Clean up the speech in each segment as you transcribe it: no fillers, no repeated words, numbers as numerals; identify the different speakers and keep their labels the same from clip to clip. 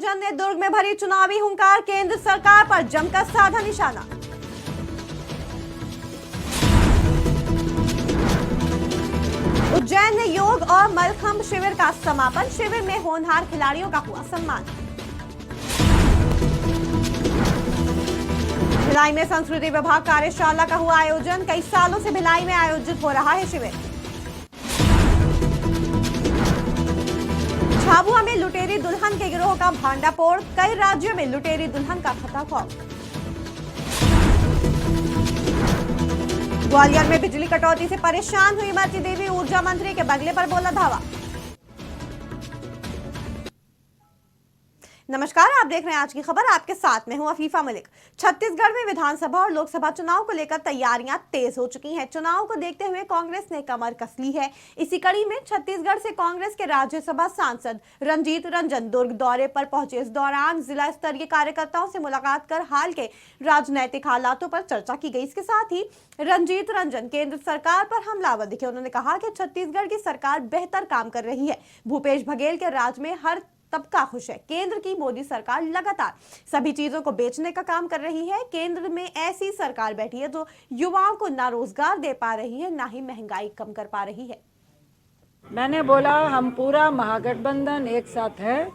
Speaker 1: रंजन ने दुर्ग में भरी चुनावी हुंकार, केंद्र सरकार पर जमकर साधा निशाना। उज्जैन में योग और मलखंभ शिविर का समापन, शिविर में होनहार खिलाड़ियों का हुआ सम्मान। भिलाई में संस्कृति विभाग कार्यशाला का हुआ आयोजन, कई सालों से भिलाई में आयोजित हो रहा है शिविर। झाबुआ में लुटेरी दुल्हन के गिरोह का भांडाफोड़, कई राज्यों में लुटेरी दुल्हन का खता खौफ। ग्वालियर में बिजली कटौती से परेशान हुई इमरती देवी, ऊर्जा मंत्री के बंगले पर बोला धावा। नमस्कार, आप देख रहे हैं आज की खबर। आपके साथ में हूं अफीफा मलिक। छत्तीसगढ़ में विधानसभा और लोकसभा चुनाव को लेकर तैयारियां तेज हो चुकी हैं। चुनाव को देखते हुए कांग्रेस ने कमर कस ली है। इसी कड़ी में छत्तीसगढ़ से कांग्रेस के राज्यसभा सांसद रंजीत रंजन दुर्ग दौरे पर पहुंचे। इस दौरान जिला स्तरीय कार्यकर्ताओं से मुलाकात कर हाल के राजनीतिक हालातों पर चर्चा की गई। इसके साथ ही रंजीत रंजन केंद्र सरकार पर हमलावर दिखे। उन्होंने कहा कि छत्तीसगढ़ की सरकार बेहतर काम कर रही है। भूपेश बघेल के राज में हर तबका खुश है। केंद्र की मोदी सरकार लगातार सभी चीजों को बेचने का काम कर रही है। केंद्र में ऐसी सरकार बैठी है जो युवाओं को ना रोजगार दे पा रही है, ना ही महंगाई कम कर पा रही है।
Speaker 2: मैंने बोला हम पूरा महागठबंधन एक साथ है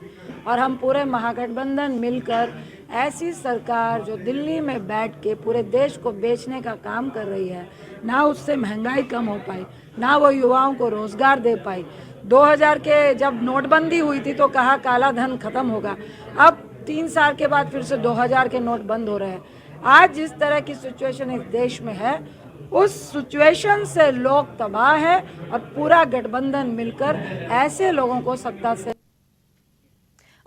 Speaker 2: और हम पूरे महागठबंधन मिलकर ऐसी सरकार जो दिल्ली में बैठ के पूरे देश को बेचने का काम कर रही है, ना उससे महंगाई कम हो पाई, ना वो युवाओं को रोजगार दे पाई। 2000 के जब नोटबंदी हुई थी तो कहा काला धन खत्म होगा। अब 3 साल के बाद फिर से 2000 के नोट बंद हो रहे हैं। आज जिस तरह की सिचुएशन इस देश में है, उस सिचुएशन से लोग तबाह है और पूरा गठबंधन मिलकर ऐसे लोगों को सत्ता से।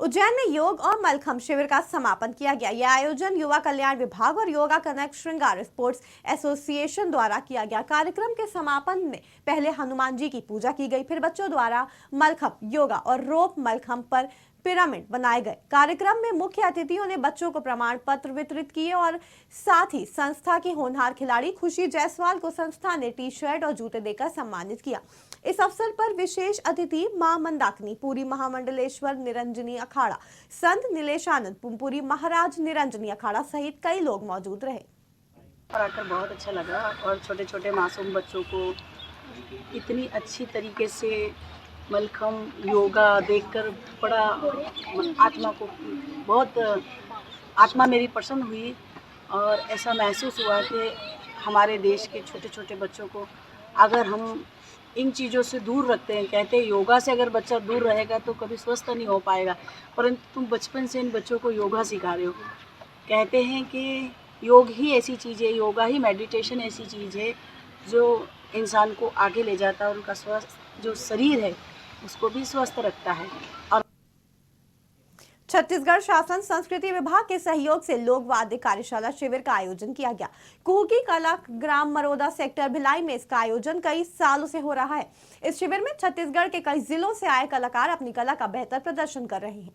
Speaker 1: उज्जैन में योग और मलखंभ शिविर का समापन किया गया। यह आयोजन युवा कल्याण विभाग और योगा कनेक्ट श्रृंगार स्पोर्ट्स एसोसिएशन द्वारा किया गया। कार्यक्रम के समापन में पहले हनुमान जी की पूजा की गई, फिर बच्चों द्वारा मलखंभ, योगा और रोप मलखंभ पर पिरामिड बनाए गए। कार्यक्रम में मुख्य अतिथियों ने बच्चों को प्रमाण पत्र वितरित किए और साथ ही संस्था की होनहार खिलाड़ी खुशी जायसवाल को संस्था ने टी शर्ट और जूते देकर सम्मानित किया। इस अवसर पर विशेष अतिथि मां मंदाकिनी, पूरी महामंडलेश्वर निरंजनी अखाड़ा, संत नीलेशानंद, पुमपुरी महाराज निरंजनी अखाड़ा सहित कई लोग मौजूद रहे।
Speaker 3: और आकर बहुत अच्छा लगा और छोटे छोटे मासूम बच्चों को इतनी अच्छी तरीके से मलखंभ योगा देखकर बड़ा आत्मा को बहुत आत्मा मेरी प्रसन्न हुई और ऐसा महसूस हुआ कि हमारे देश के छोटे छोटे बच्चों को अगर हम इन चीज़ों से दूर रखते हैं, कहते हैं योगा से अगर बच्चा दूर रहेगा तो कभी स्वस्थ नहीं हो पाएगा, परंतु तुम बचपन से इन बच्चों को योगा सिखा रहे हो। कहते हैं कि योग ही ऐसी चीज़ है, योगा ही मेडिटेशन ऐसी चीज़ है जो इंसान को आगे ले जाता है और उनका स्वस्थ जो शरीर है उसको भी स्वस्थ रखता है। और
Speaker 1: छत्तीसगढ़ शासन संस्कृति विभाग के सहयोग से लोक वाद्य कार्यशाला शिविर का आयोजन किया गया। कुहकी कला ग्राम मरोदा सेक्टर भिलाई में इसका आयोजन कई सालों से हो रहा है। इस शिविर में छत्तीसगढ़ के कई जिलों से आए कलाकार अपनी कला का बेहतर प्रदर्शन कर रहे हैं।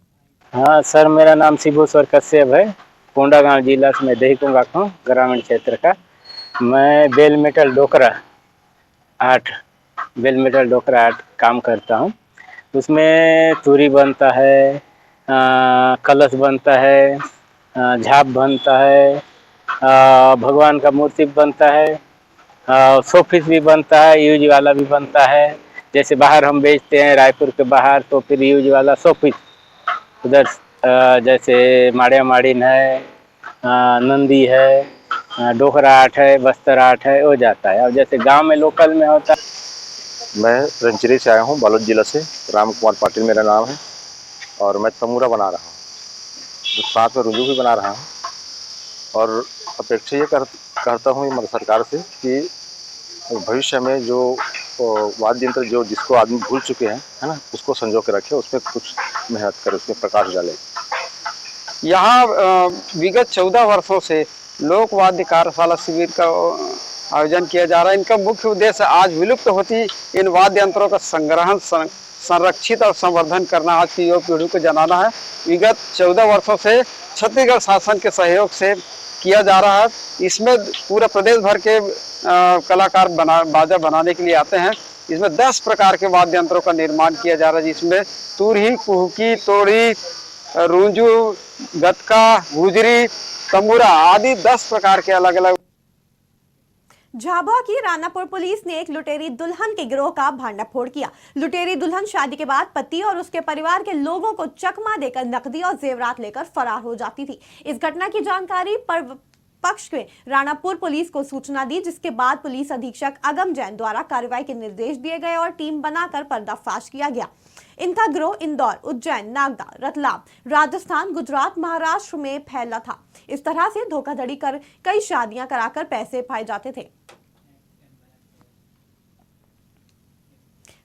Speaker 4: हाँ सर, मेरा नाम शिबूश्वर कश्यप है। कोंडागांव जिला में दहीकुंगा ग्रामीण क्षेत्र का। मैं बेल मेटल डोकरा आर्ट काम करता हूँ। उसमें तुरी बनता है, कलश बनता है, झाप बनता है, भगवान का मूर्ति बनता है, शोपीस भी बनता है, यूज वाला भी बनता है। जैसे बाहर हम बेचते हैं रायपुर के बाहर, तो फिर यूज वाला शोपीस उधर जैसे माड़िया माड़िन है, नंदी है, डोकरा आर्ट है, बस्तर आर्ट है, हो जाता है। और जैसे गांव में लोकल में होता है।
Speaker 5: मैं रंचरी से आया हूँ, बालोद जिला से। राम कुमार पाटिल मेरा नाम है और मैं तमूरा बना रहा हूँ, तो साथ में रुजू भी बना रहा हूँ। और अपेक्षा ये करता हूँ मध्य सरकार से कि भविष्य में जो वाद्य यंत्र जो जिसको आदमी भूल चुके हैं, है ना, उसको संजो के रखे, उसमें कुछ मेहनत करे, उसमें प्रकाश डाले।
Speaker 6: यहाँ विगत 14 वर्षों से लोक वाद्य कार्यशाला शिविर का आयोजन किया जा रहा है। इनका मुख्य उद्देश्य आज विलुप्त होती इन वाद्य यंत्रों का संग्रहण, संरक्षित और संवर्धन करना, आज की युवा पीढ़ी को जनाना है। विगत 14 वर्षों से छत्तीसगढ़ शासन के सहयोग से किया जा रहा है। इसमें पूरे प्रदेश भर के कलाकार बाजा बनाने के लिए आते हैं। इसमें 10 प्रकार के वाद्य यंत्रों का निर्माण किया जा रहा है, जिसमें तुरही, कुहकी, तोड़ी, रूंजू, गतका, गुजरी, तंबूरा आदि 10 प्रकार के अलग अलग।
Speaker 1: झाबुआ की रानापुर पुलिस ने एक लुटेरी दुल्हन के गिरोह का भांडाफोड़ किया। लुटेरी दुल्हन शादी के बाद पति और उसके परिवार के लोगों को चकमा देकर नकदी और जेवरात लेकर फरार हो जाती थी। इस घटना की जानकारी पक्ष में रानापुर पुलिस को सूचना दी, जिसके बाद पुलिस अधीक्षक अगम जैन द्वारा कार्रवाई के निर्देश दिए गए और टीम बनाकर पर्दाफाश किया गया। इनका गिरोह इंदौर, उज्जैन, नागदा, रतलाम, राजस्थान, गुजरात, महाराष्ट्र में फैला था। इस तरह से धोखाधड़ी कर कई शादियां कराकर पैसे पाए जाते थे।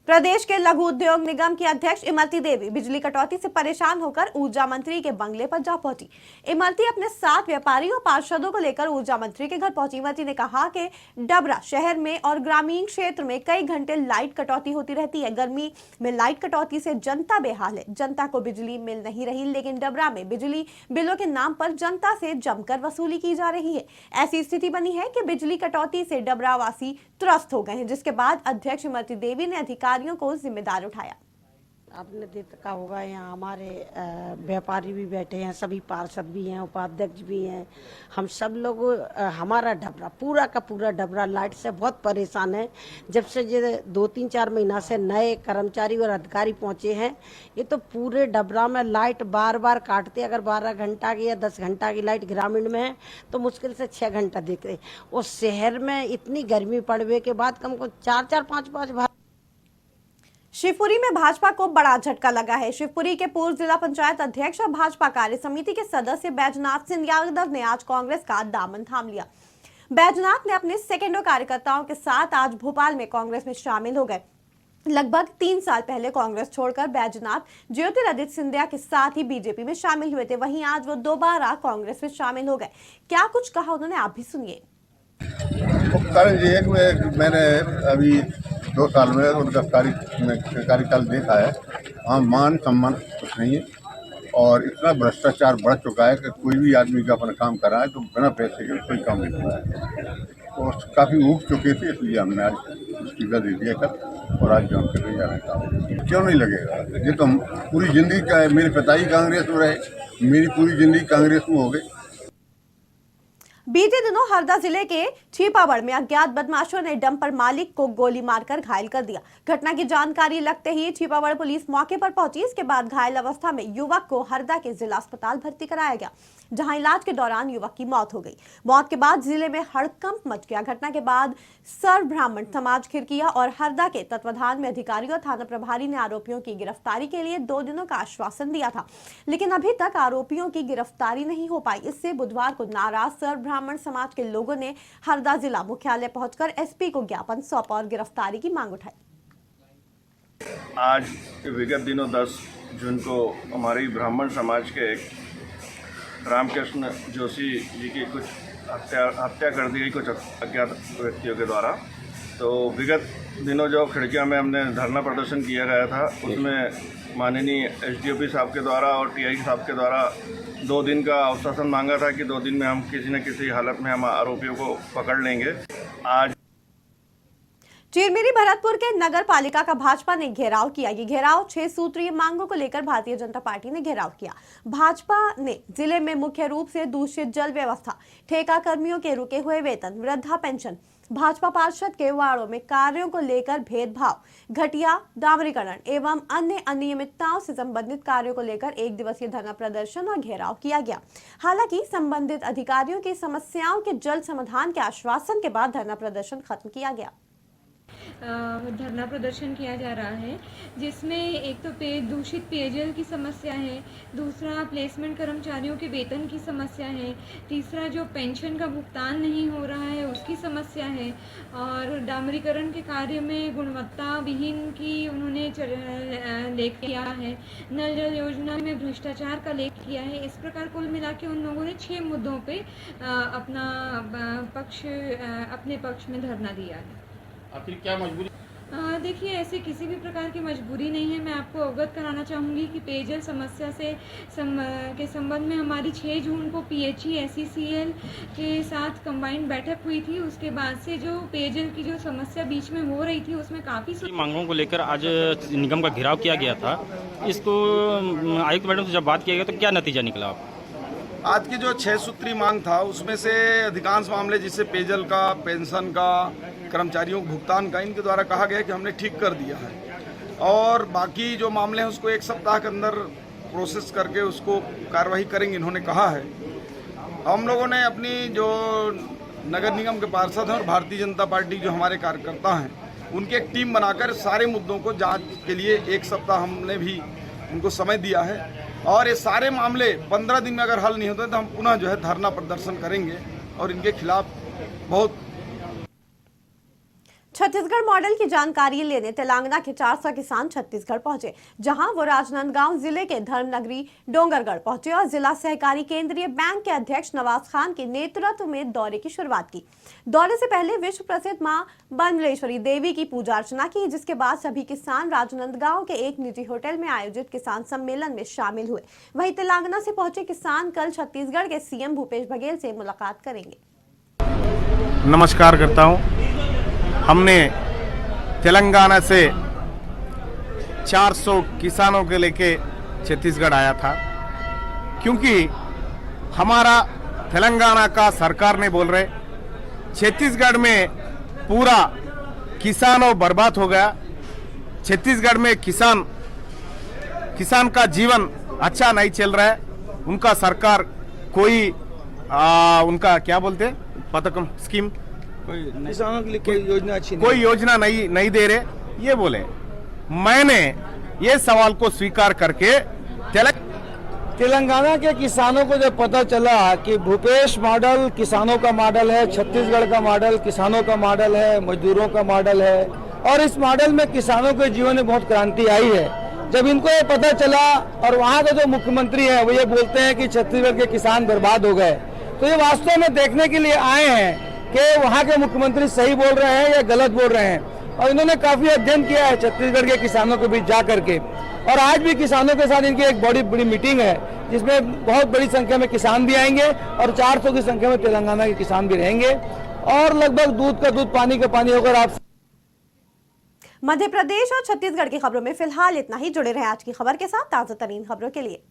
Speaker 1: प्रदेश के लघु उद्योग निगम की अध्यक्ष इमरती देवी बिजली कटौती से परेशान होकर ऊर्जा मंत्री के बंगले पर जा पहुंची। इमरती अपने 7 व्यापारी और पार्षदों को लेकर ऊर्जा मंत्री के घर पहुंची। इमरती ने कहा कि डबरा शहर में और ग्रामीण क्षेत्र में कई घंटे लाइट कटौती होती रहती है। गर्मी में लाइट कटौती से जनता बेहाल है। जनता को बिजली मिल नहीं रही, लेकिन डबरा में बिजली बिलों के नाम पर जनता से जमकर वसूली की जा रही है। ऐसी स्थिति बनी है कि बिजली कटौती से डबरावासी त्रस्त हो गए हैं, जिसके बाद अध्यक्ष इमरती देवी ने अधिकारियों को जिम्मेदार उठाया।
Speaker 7: आपने देखा होगा यहाँ हमारे व्यापारी भी बैठे हैं, सभी पार्षद भी हैं, उपाध्यक्ष भी हैं। हम सब लोग हमारा डबरा पूरा का पूरा डबरा लाइट से बहुत परेशान है। जब से ये 2-3-4 महीना से नए कर्मचारी और अधिकारी पहुँचे हैं, ये तो पूरे डबरा में लाइट बार बार काटते। अगर 12 घंटा की या 10 घंटा की लाइट ग्रामीण में है तो मुश्किल से 6 घंटा देखते। और शहर में इतनी गर्मी पड़ने के बाद कम को 4-4, 5-5
Speaker 1: शिवपुरी में भाजपा को बड़ा झटका लगा है। शिवपुरी के पूर्व जिला पंचायत अध्यक्ष और भाजपा कार्य समिति के सदस्य बैजनाथ सिंह यादव ने आज कांग्रेस का दामन थाम लिया। बैजनाथ ने अपने सेकेंडो कार्यकर्ताओं के साथ आज भोपाल में कांग्रेस में शामिल हो गए। लगभग 3 साल पहले कांग्रेस छोड़कर बैजनाथ ज्योतिरादित्य सिंधिया के साथ ही बीजेपी में शामिल हुए थे। वहीं आज वो दोबारा कांग्रेस में शामिल हो गए। क्या कुछ कहा उन्होंने, आप भी सुनिए।
Speaker 8: कारण ये है कि मैंने अभी 2 साल में उनका कार्यकाल देखा है। वहाँ मान सम्मान कुछ नहीं है और इतना भ्रष्टाचार बढ़ चुका है कि कोई भी आदमी का अपना काम कर रहा है तो बिना पैसे के कोई काम नहीं कर रहा है। और काफ़ी उग चुके थे, इसलिए हमने आज इस्तीफा दे दिया कल और आज जॉइन करने जा रहे हैं काम। क्यों नहीं लगेगा? ये तो हम पूरी ज़िंदगी का है। मेरे पिता ही कांग्रेस में रहे, मेरी पूरी ज़िंदगी कांग्रेस में हो गई।
Speaker 1: बीते दिनों हरदा जिले के छिपावड़ में अज्ञात बदमाशों ने डंपर मालिक को गोली मारकर घायल कर दिया। घटना की जानकारी लगते ही छिपावड़ पुलिस मौके पर पहुंची। इसके बाद घायल अवस्था में युवक को हरदा के जिला अस्पताल भर्ती कराया गया, जहां इलाज के दौरान युवक की मौत हो गई। मौत के बाद जिले में हड़कंप मच गया। घटना के बाद सर्व ब्राह्मण समाज खिरकिया और हरदा के तत्वाधान में अधिकारी और थाना प्रभारी ने आरोपियों की गिरफ्तारी के लिए 2 दिनों का आश्वासन दिया था, लेकिन अभी तक आरोपियों की गिरफ्तारी नहीं हो पाई। इससे बुधवार को नाराज सर्व ब्राह्मण समाज के लोगों ने हरदा जिला मुख्यालय पहुंचकर एसपी को ज्ञापन सौंपा और गिरफ्तारी की मांग उठाई।
Speaker 9: आज विगत दिनों 10 जून को हमारी ब्राह्मण समाज के एक रामकृष्ण जोशी जी की कुछ हत्या कर दी गई कुछ अज्ञात व्यक्तियों के द्वारा। तो विगत दिनों जो खिड़कियां में हमने धरना प्रदर्शन किया गया था, उसमें माननीय एसडीओपी साहब के द्वारा और टीआई साहब के द्वारा 2 दिन का आश्वासन मांगा था कि 2 दिन में हम किसी न किसी हालत में हम आरोपियों को पकड़ लेंगे। आज
Speaker 1: चिरमिरी भरतपुर के नगर पालिका का भाजपा ने घेराव किया। ये घेराव 6 सूत्रीय मांगों को लेकर भारतीय जनता पार्टी ने घेराव किया। भाजपा ने जिले में मुख्य रूप से दूषित जल व्यवस्था, ठेका कर्मियों के रुके हुए वेतन, वृद्धा पेंशन, भाजपा पार्षद के वार्डों में कार्यों को लेकर भेदभाव, घटिया डामरीकरण एवं अन्य अनियमितताओं से संबंधित कार्यों को लेकर 1 दिवसीय धरना प्रदर्शन और घेराव किया गया। हालांकि संबंधित अधिकारियों की समस्याओं के जल्द समाधान के आश्वासन के बाद धरना प्रदर्शन खत्म किया गया।
Speaker 10: धरना प्रदर्शन किया जा रहा है, जिसमें एक तो दूषित पेयजल की समस्या है, दूसरा प्लेसमेंट कर्मचारियों के वेतन की समस्या है, तीसरा जो पेंशन का भुगतान नहीं हो रहा है उसकी समस्या है, और डामरीकरण के कार्य में गुणवत्ता विहीन की उन्होंने लेख किया है, नल जल योजना में भ्रष्टाचार का लेख किया है। इस प्रकार कुल मिला के उन लोगों ने 6 मुद्दों पे अपने पक्ष में धरना दिया है।
Speaker 11: आखिर क्या मजबूरी?
Speaker 10: देखिए, ऐसे किसी भी प्रकार की मजबूरी नहीं है। मैं आपको अवगत कराना चाहूँगी कि पेयजल समस्या के संबंध में हमारी 6 जून को PHE SECL के साथ कंबाइंड बैठक हुई थी। उसके बाद से जो पेयजल की जो समस्या बीच में हो रही थी उसमें काफ़ी
Speaker 11: मांगों को लेकर आज निगम का घेराव किया गया था। इसको आयुक्त मैडम से जब बात किया गया तो क्या नतीजा निकला?
Speaker 12: आज की जो 6 सूत्री मांग था उसमें से अधिकांश मामले जिससे पेयजल का, पेंशन का, कर्मचारियों को भुगतान का, इनके द्वारा कहा गया कि हमने ठीक कर दिया है और बाकी जो मामले हैं उसको 1 सप्ताह के अंदर प्रोसेस करके उसको कार्रवाई करेंगे, इन्होंने कहा है। हम लोगों ने अपनी जो नगर निगम के पार्षद हैं और भारतीय जनता पार्टी जो हमारे कार्यकर्ता हैं उनकी एक टीम बनाकर सारे मुद्दों को जांच के लिए 1 सप्ताह हमने भी उनको समय दिया है और ये सारे मामले 15 दिन में अगर हल नहीं होते तो हम पुनः जो है धरना प्रदर्शन करेंगे और इनके खिलाफ बहुत।
Speaker 1: छत्तीसगढ़ मॉडल की जानकारी लेने तेलंगाना के 400 किसान छत्तीसगढ़ पहुंचे, जहां वो राजनांदगांव जिले के धर्मनगरी डोंगरगढ़ पहुंचे और जिला सहकारी केंद्रीय बैंक के अध्यक्ष नवाज खान के नेतृत्व में दौरे की शुरुआत की। दौरे से पहले विश्व प्रसिद्ध मां बंदलेश्वरी देवी की पूजा अर्चना की, जिसके बाद सभी किसान राजनांदगांव के एक निजी होटल में आयोजित किसान सम्मेलन में शामिल हुए। वहीं तेलंगाना से पहुंचे किसान कल छत्तीसगढ़ के CM भूपेश बघेल से मुलाकात करेंगे।
Speaker 13: नमस्कार करता हूं। हमने तेलंगाना से 400 किसानों के लेके छत्तीसगढ़ आया था, क्योंकि हमारा तेलंगाना का सरकार ने बोल रहे छत्तीसगढ़ में पूरा किसानों बर्बाद हो गया, छत्तीसगढ़ में किसान का जीवन अच्छा नहीं चल रहा है, उनका सरकार कोई उनका क्या बोलते पथकम स्कीम
Speaker 12: किसानों के लिए
Speaker 13: कोई योजना नहीं दे रहे, ये बोले। मैंने ये सवाल को स्वीकार करके
Speaker 6: तेलंगाना के किसानों को जब पता चला कि भूपेश मॉडल किसानों का मॉडल है, छत्तीसगढ़ का मॉडल किसानों का मॉडल है, मजदूरों का मॉडल है और इस मॉडल में किसानों के जीवन में बहुत क्रांति आई है, जब इनको ये पता चला और वहाँ के जो मुख्यमंत्री हैं वो ये बोलते हैं कि छत्तीसगढ़ के किसान बर्बाद हो गए, तो ये वास्तव में देखने के लिए आए हैं कि वहाँ के मुख्यमंत्री सही बोल रहे हैं या गलत बोल रहे हैं। और इन्होंने काफी अध्ययन किया है छत्तीसगढ़ के किसानों के बीच जा करके, और आज भी किसानों के साथ इनकी एक बड़ी मीटिंग है जिसमें बहुत बड़ी संख्या में किसान भी आएंगे और 400 की संख्या में तेलंगाना के किसान भी रहेंगे और लगभग दूध का दूध पानी का पानी होकर आप।
Speaker 1: मध्य प्रदेश और छत्तीसगढ़ की खबरों में फिलहाल इतना ही। जुड़े रहे आज की खबर के साथ ताजा तरीन खबरों के लिए।